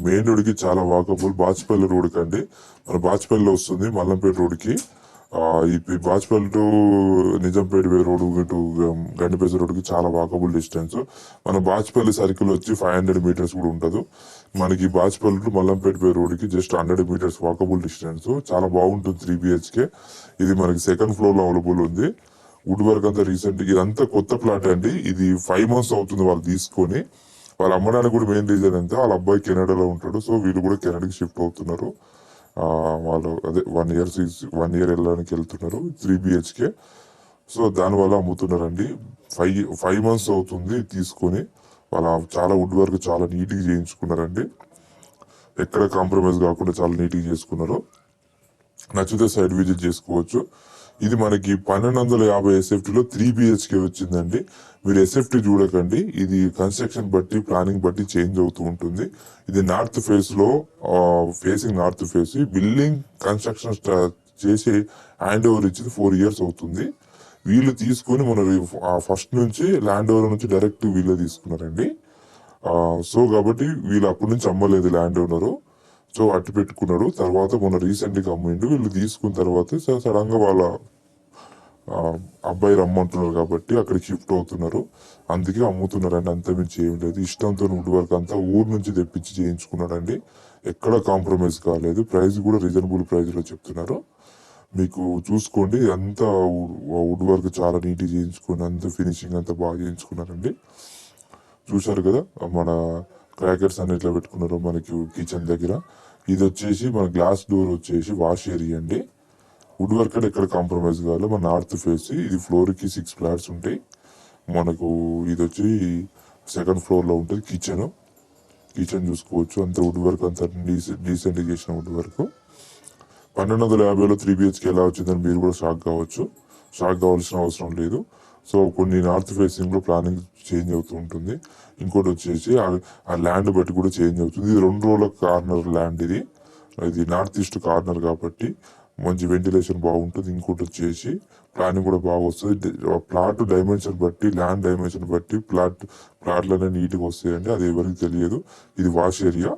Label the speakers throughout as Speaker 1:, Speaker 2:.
Speaker 1: Main రోడ్కి చాలా walkable. Bachupally రోడ్కి అండి, మన బాచ్పల్లిలో వస్తుంది మల్లంపేట రోడ్కి. ఈ Bachupally to Nizampet way road ఇటు గండిపేట రోడ్కి చాలా వాకబుల్ డిస్టెన్స్. మన బాచ్పల్లి సర్కిల్ వచ్చి 500 మీటర్స్ కూడా ఉంటుంది. మనకి బాచ్పల్లి టు మల్లంపేట వే రోడ్కి జస్ట్ 100 మీటర్స్ వాకబుల్ డిస్టెన్స్. చాలా బాగుంటుంది. 3 బిహెచ్కే. ఇది మనకి సెకండ్ ఫ్లోర్ లో అవైలబుల్ ఉంది. వుడ్ వర్క్ అంతా రీసెంట్, ఇదంతా కొత్త ప్లాట్ అండి. ఇది 5 months అవుతుంది వాళ్ళు తీసుకొని. వాళ్ళు అమ్మడానికి కూడా మెయిన్ రీజన్ అంతే, వాళ్ళ అబ్బాయి కెనడాలో ఉంటాడు. సో వీళ్ళు కూడా కెనడాకి షిఫ్ట్ అవుతున్నారు. వాళ్ళు అదే 1 year వెళ్ళడానికి వెళ్తున్నారు. 3 బిహెచ్కే. సో దానివల్ల అమ్ముతున్నారండి. 5 months అవుతుంది తీసుకొని. వాళ్ళ చాలా వుడ్ వర్క్ చాలా నీట్గా చేయించుకున్నారండి. ఎక్కడ కాంప్రమైజ్ కాకుండా చాలా నీట్గా చేసుకున్నారు. నచ్చితే సైడ్ విజిట్ చేసుకోవచ్చు. ఇది మనకి 1250 ఎస్ఎఫ్టీలో 3 బిహెచ్కే వచ్చిందండి. మీరు ఎస్ఎఫ్టీ చూడకండి, ఇది కన్స్ట్రక్షన్ బట్టి ప్లానింగ్ బట్టి చేంజ్ అవుతూ ఉంటుంది. ఇది నార్త్ ఫేస్ లో, facing north face. Building construction చేసి హ్యాండ్ ఓవర్ ఇచ్చింది 4 years అవుతుంది. వీళ్ళు తీసుకొని మన ఫస్ట్ నుంచి ల్యాండ్ ఓవర్ నుంచి డైరెక్ట్ వీళ్ళే తీసుకున్నారండి. సో కాబట్టి వీళ్ళు అప్పటి నుంచి అమ్మలేదు ల్యాండ్ ఓనరు. సో అట్టు పెట్టుకున్నాడు. తర్వాత మొన్న రీసెంట్ గా అమ్మిండు. వీళ్ళు తీసుకున్న తర్వాత సడన్ గా వాళ్ళ అబ్బాయి రమ్మంటున్నారు కాబట్టి అక్కడికి షిఫ్ట్ అవుతున్నారు. అందుకే అమ్ముతున్నారండి, అంతమించి ఏం లేదు. ఇష్టంతో వుడ్ వర్క్ అంతా ఊరు నుంచి తెప్పించి చేయించుకున్నాడండి. ఎక్కడ కాంప్రమైజ్ కాలేదు. ప్రైస్ కూడా రీజనబుల్ ప్రైస్ లో చెప్తున్నారు. మీకు చూసుకోండి, అంతా వుడ్ వర్క్ చాలా నీట్ చేయించుకుని అంత ఫినిషింగ్ అంతా బాగా చేయించుకున్నారండి. చూశారు కదా మన క్రాకర్స్ అన్ని ఇట్లా పెట్టుకున్నారు మనకి కిచెన్ దగ్గర. ఇది వచ్చేసి మన గ్లాస్ డోర్ వచ్చేసి వాష్ ఏరియా అండి. వుడ్ వర్క్ ఎక్కడ కాంప్రమైజ్ కావాలి. మన నార్త్ ఫేస్. ఇది ఫ్లోర్ కి 6 flats ఉంటాయి మనకు. ఇది వచ్చి సెకండ్ ఫ్లోర్ లో ఉంటుంది కిచెన్. కిచెన్ చూసుకోవచ్చు. అంత వుడ్ వర్క్ అంతా డీసెంట్ చేసిన వుడ్ వర్క్. 1250లో 3 బిహెచ్కే ఎలా వచ్చిందని మీరు కూడా షాక్ కావచ్చు. షాక్ కావాల్సిన అవసరం లేదు. సో కొన్ని నార్త్ ఫేసింగ్ లో ప్లానింగ్ చేంజ్ అవుతూ ఉంటుంది. ఇంకోటి వచ్చేసి ఆ ల్యాండ్ బట్టి కూడా చేంజ్ అవుతుంది. ఇది 2 rows కార్నర్ ల్యాండ్. ఇది నార్త్ ఈస్ట్ కార్నర్ కాబట్టి మంచి వెంటిలేషన్ బాగుంటుంది. ఇంకోటి వచ్చేసి ప్లానింగ్ కూడా బాగా వస్తుంది. ప్లాట్ డైమెన్షన్ బట్టి, ల్యాండ్ డైమెన్షన్ బట్టి ప్లాట్లనే నీట్గా వస్తాయండి. అది ఎవరికి తెలియదు. ఇది వాష్ ఏరియా.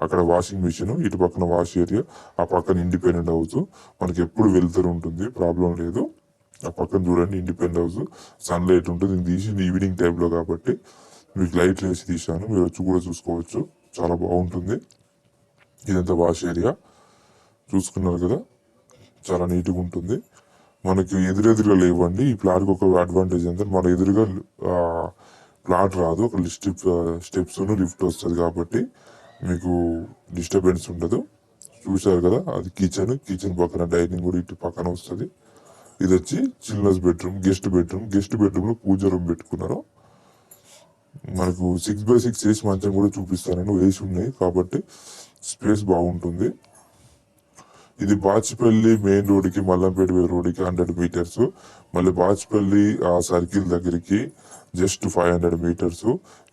Speaker 1: అక్కడ వాషింగ్ మిషన్, ఇటు పక్కన వాష్ ఏరియా, ఆ పక్కన ఇండిపెండెంట్ హౌస్. మనకి ఎప్పుడు వెళ్తూ ఉంటుంది, ప్రాబ్లం లేదు. ఆ పక్కన చూడండి ఇండిపెండెంట్ హౌస్. సన్ లైట్ ఉంటుంది. ఇది తీసింది ఈవినింగ్ టైంలో కాబట్టి మీకు లైట్ వేసి తీసాను. మీరు వచ్చి కూడా చూసుకోవచ్చు. చాలా బాగుంటుంది. ఇదంతా వాష్ ఏరియా. చూసుకున్నారు కదా, చాలా నీట్గా ఉంటుంది. మనకి ఎదురెదురుగా లేవండి. ఈ ప్లాట్కి ఒక అడ్వాంటేజ్ అంటే మన ఎదురుగా ప్లాట్ రాదు. ఒక స్టెప్స్ లిఫ్ట్ వస్తుంది కాబట్టి మీకు డిస్టర్బెన్స్ ఉండదు. చూశారు కదా, అది కిచెన్. కిచెన్ పక్కన డైనింగ్ కూడా ఇటు పక్కన వస్తుంది. ఇది వచ్చి childrens bedroom, guest bedroom. Guest bedroom లో పూజ రూమ్ పెట్టుకున్నారు. మనకు 6x6 చేసి మంచం కూడా చూపిస్తానని వేసి ఉన్నాయి కాబట్టి స్పేస్ బాగుంటుంది. ఇది బాచ్పల్లి మెయిన్ రోడ్కి మల్లంపేట రోడ్కి 100 meters. మళ్ళీ బాచ్పల్లి ఆ సర్కిల్ దగ్గరికి జస్ట్ 500 meters.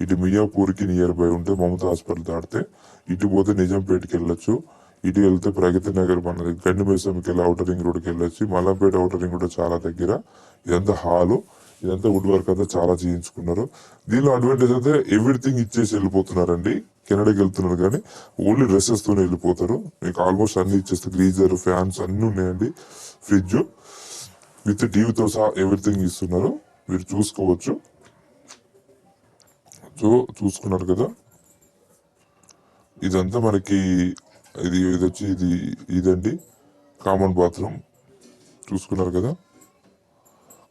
Speaker 1: ఇటు మియాపూర్కి నియర్ బై ఉంటే మమతా హాస్పిటల్ దాటితే ఇటు పోతే నిజాంపేటకి వెళ్ళొచ్చు. ఇటు వెళ్తే ప్రగతి నగర్ మన గండిమేసంకి వెళ్ళి ఔటర్ రింగ్ రోడ్కి వెళ్ళొచ్చు. మల్లంపేట ఔటర్ రింగ్ కూడా చాలా దగ్గర. ఇదంతా హాలు. ఇదంతా వుడ్ వర్క్ అంతా చాలా చేయించుకున్నారు. దీనిలో అడ్వాంటేజ్ అయితే ఎవ్రీథింగ్ ఇచ్చేసి వెళ్ళిపోతున్నారండి. కెనడాకి వెళ్తున్నారు కానీ ఓన్లీ డ్రెస్సెస్ తోనే వెళ్ళిపోతారు. మీకు ఆల్మోస్ట్ అన్ని ఇచ్చేస్తారు. గ్రీజర్, ఫ్యాన్స్ అన్ని ఉన్నాయండి. ఫ్రిడ్జ్ విత్ టీవీతో సహా ఎవ్రీథింగ్ ఇస్తున్నారు. మీరు చూసుకోవచ్చు. సో చూసుకున్నారు కదా, ఇదంతా మనకి ఇది వచ్చి ఇదండి కామన్ బాత్రూమ్. చూసుకున్నారు కదా,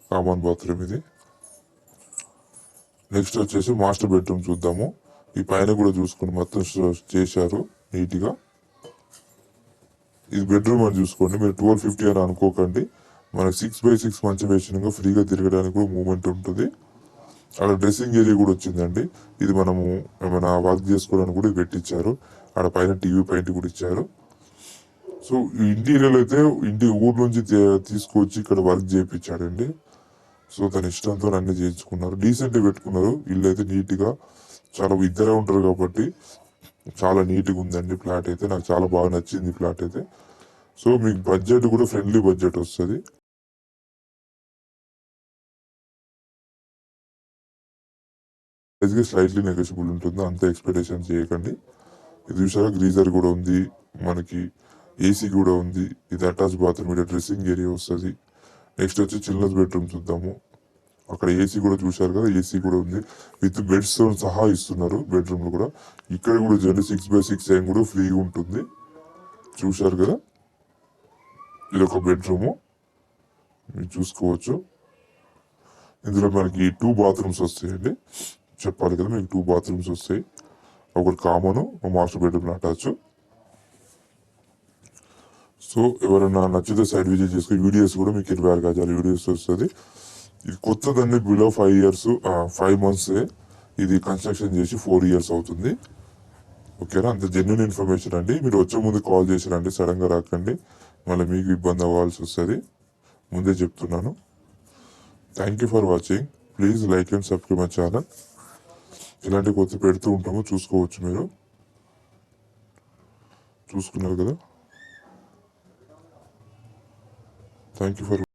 Speaker 1: కామన్ బాత్రూమ్ ఇది. నెక్స్ట్ వచ్చేసి మాస్టర్ బెడ్రూమ్ చూద్దాము. ఈ పైన కూడా చూసుకుని మొత్తం చేశారు నీట్ గా. ఇది బెడ్రూమ్ అని చూసుకోండి. మీరు 1250 అని అనుకోకండి. మనకి 6x6 మంచం వేసినాక ఫ్రీగా తిరగడానికి కూడా మూమెంట్ ఉంటుంది. అక్కడ డ్రెస్సింగ్ ఏరియా కూడా వచ్చిందండి. ఇది మనము ఏమైనా వర్క్ చేసుకోవడానికి కూడా పెట్టించారు. ఆడ పైన టీవీ పాయింట్ కూడా ఇచ్చారు. సో ఈ ఇంటీరియర్ అయితే ఊరు నుంచి తీసుకొచ్చి ఇక్కడ వర్క్ చేయించాడండి. సో తన ఇష్టంతో అన్ని చేయించుకున్నారు. డీసెంట్ పెట్టుకున్నారు. ఇల్లు అయితే నీట్ గా, చాలా ఇద్దరే ఉంటారు కాబట్టి చాలా నీట్ గా ఉందండి. ఫ్లాట్ అయితే నాకు చాలా బాగా నచ్చింది ఫ్లాట్ అయితే. సో మీకు బడ్జెట్ కూడా ఫ్రెండ్లీ బడ్జెట్ వస్తుంది. స్లైట్లీ నెగోషియబుల్ ఉంటుంది. అంత ఎక్స్పెక్టేషన్ చేయకండి. ఇది చూసారా గ్రీజర్ కూడా ఉంది, మనకి ఏసీ కూడా ఉంది. ఇది అటాచ్ బాత్రూమ్, ఇక్కడ డ్రెస్సింగ్ ఏరియా వస్తుంది. నెక్స్ట్ వచ్చి చిల్డ్రన్స్ బెడ్రూమ్ చూద్దాము. అక్కడ ఏసీ కూడా చూశారు కదా, ఏసీ కూడా ఉంది విత్ బెడ్స్ సహా ఇస్తున్నారు బెడ్రూమ్ లో కూడా. ఇక్కడ కూడా చూడండి 6x6 ఏం కూడా ఫ్రీగా ఉంటుంది. చూశారు కదా, ఇది ఒక బెడ్రూము మీరు చూసుకోవచ్చు. ఇందులో మనకి 2 బాత్రూమ్స్ వస్తాయండి. చెప్పాలి కదా మీకు 2 బాత్రూమ్స్ వస్తాయి, ఒకటి common, master bedroom attach. So ఎవరైనా నచ్చితే సైడ్ విజిట్ చేసుకుని వీడియోస్ కూడా మీకు 26 గజాల వీడియోస్ వస్తుంది. ఇది కొత్తదండి, బిలో 5 ఇయర్స్ 5 months ఇది కన్స్ట్రక్షన్ చేసి 4 years అవుతుంది. ఓకేనా, అంత జెన్యున్ ఇన్ఫర్మేషన్ అండి. మీరు వచ్చే ముందు కాల్ చేసిరండి, సడన్ గా రాకండి, మళ్ళీ మీకు ఇబ్బంది అవ్వాల్సి వస్తుంది, ముందే చెప్తున్నాను. Thank you for watching. Please like and subscribe my channel. ఇలాంటి కొత్త పెడుతూ ఉంటాము, చూసుకోవచ్చు. మీరు చూసుకున్నారు కదా. Thank you for